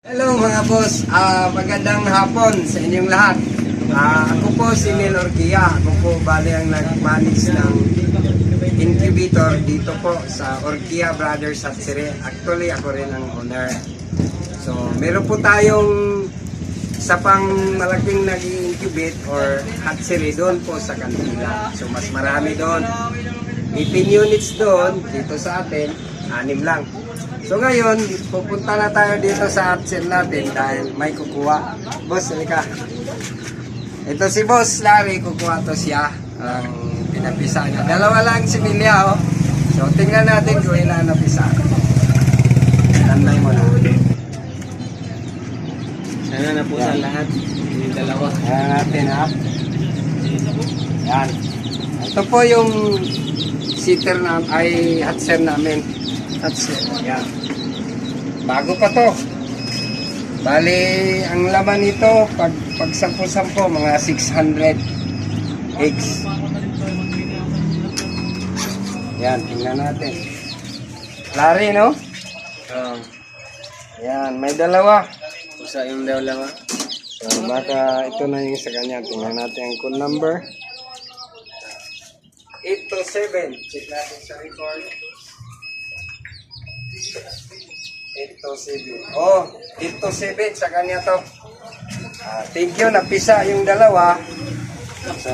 Hello mga boss, magandang hapon sa inyong lahat. Ako po si Nel Orquia. Ako po bali ang nag-manage ng incubator dito po sa Orquia Brothers Hatchery. Actually ako rin ang owner. So meron po tayong isa pang malaking nag-incubate or hatchery doon po sa Kandila. So mas marami doon. 18 units doon, dito sa atin, 6 lang. So ngayon, pupunta na tayo dito sa hatchery natin dahil may kukuha. Boss, halika. Ito si Boss Larry, kukuha to siya. Ang pinapisa niya. Dalawa lang si Milya, oh. So tingnan natin kung ilan napisa. Tandai mo na. Sana na po sa lahat. Yung dalawa. Ayan natin, ha. Yan. Ito po yung sitter na ay hatchery namin. Yan. Bago pa to. Bali, ang laman nito, pag 10-10, mga 600 eggs. Yan, tingnan natin. Lari, no? Yan, may dalawa. Pusa yung dalawa. So, baka ito na yung sa kanya. Tingnan natin ang code number. 827. Check natin sa record. 827. Oh, 827 sa kanya to. Thank you, napisa yung dalawa. So,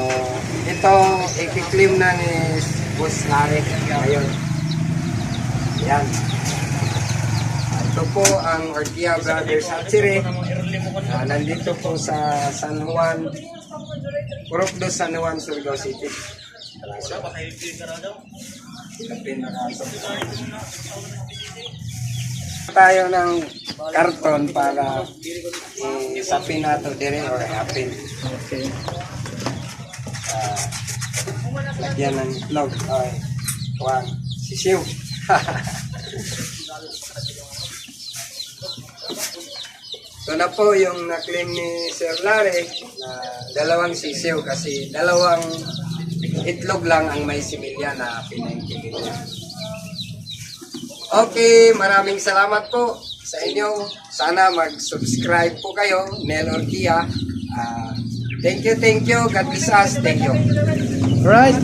ito, i-claim na ni Boss Larry ngayon. Yan. Ito po ang Orquia Brothers Hatchery. Nandito po sa San Juan, Purok 2, San Juan, Surigao City. Tayo ng karton para isapin nato dire or hapin. Okay. Lagyan ng itlog. Ay, kuwan. Sisiw. Ito na po yung na-claim ni Sir Larry na dalawang sisiw kasi dalawang itlog lang ang may similya na pinaingkibit niya. Okay, maraming salamat po sa inyo. Sana mag-subscribe po kayo, Nel Orquia. Thank you. God bless us. Thank you. Right.